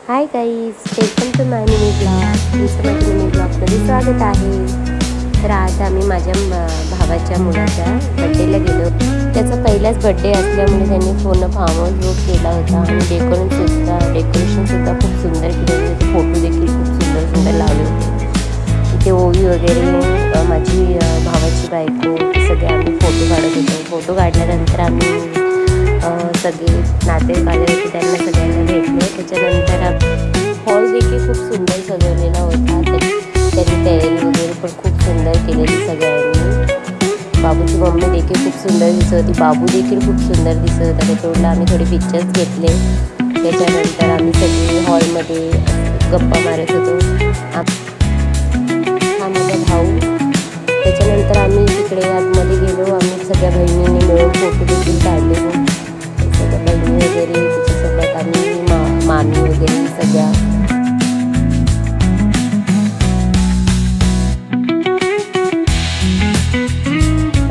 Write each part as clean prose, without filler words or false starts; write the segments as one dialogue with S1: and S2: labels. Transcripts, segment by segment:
S1: High guys, welcome to my mini blog. तुमचं माझ्या mini ब्लॉगमध्ये स्वागत आहे. तर आज आम्ही माझ्या भावाच्या मुलाच्या बड्डेला गेलो. त्याचा पहिलाच बड्डे असल्यामुळे त्यांनी पूर्ण फार्म हाऊस बुक केला होता आणि डेकोरेशनसुद्धा खूप सुंदर केलेले होते. फोटो देखील खूप सुंदर सुंदर लावले होते. तिथे ओवी वगैरे, माझी भावाची बायको, सगळे आम्ही फोटो काढत होतो. फोटो काढल्यानंतर आम्ही सगळे नातेवाईक आले होते, त्यांना सगळ्यांना भेटलो. त्याच्यानंतर हॉल देखील खूप सुंदर सजवलेला होता. त्यांनी तयारी वगैरे पण खूप सुंदर केलेली सगळ्यांनी. बाबूची मम्मी देखील खूप सुंदर दिसत होती, बाबू देखील खूप सुंदर दिसत होता. त्याच्यावरला आम्ही थोडे पिक्चर्स घेतले. त्याच्यानंतर आम्ही सगळे हॉलमध्ये गप्पा मारत होतो. हा माझा भाऊ. त्याच्यानंतर आम्ही तिकडे आतमध्ये गेलो. आम्ही सगळ्या बहिणींनी मिळून फोटो देखील काढले. सगळ्या बहिणी वगैरे, त्याच्यासोबत आम्ही मामी वगैरे सगळ्या.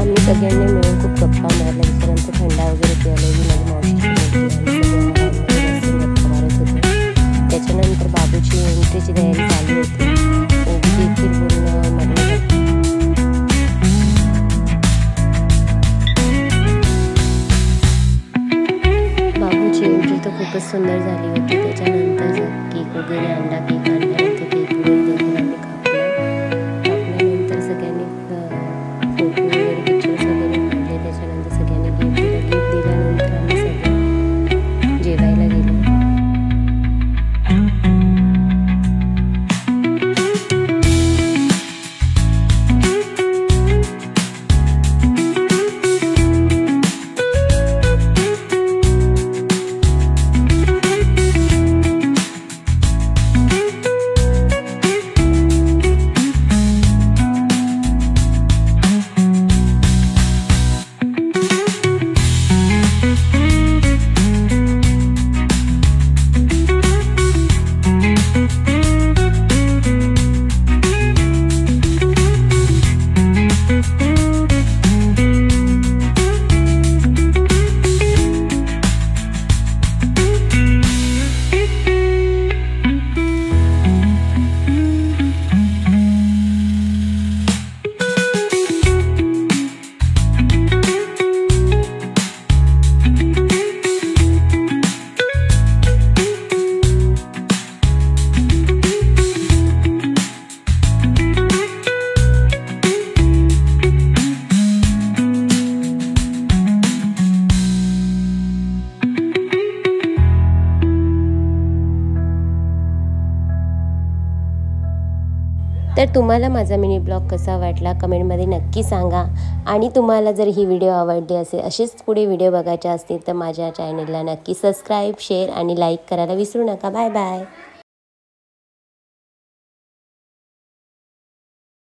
S1: आम्ही सगळ्यांनी मिळून खूप गप्पा मारल्या. त्याच्यानंतर थंडा वगैरे प्यायला माझी मावशीची गप्पा मारत होतो. त्याच्यानंतर बाबूची एंट्रीची तयारी चालू होती. देखील बोलणं बाबूची एंट्री तर खूपच सुंदर झाली होती. त्याच्यानंतर केक वगैरे आणला. केक आणल्यानंतर केक वगैरे देखील आम्ही कापल्यानंतर सगळ्यांनी फोटो वगैरे पिक्चर्स वगैरे काढले. त्याच्यानंतर सगळ्यांनी गिफ्ट दिलं. गिफ्ट दिल्यानंतर आम्ही सगळे जेवायला गेलो. तर तुम्हाला माझा मिनी ब्लॉग कसा वाटला कमेंटमध्ये नक्की सांगा. आणि तुम्हाला जर ही व्हिडिओ आवडली असेल, असेच पुढे व्हिडिओ बघायचे असतील तर माझ्या चॅनलला नक्की सबस्क्राईब, शेअर आणि लाईक करायला विसरू नका. Bye bye.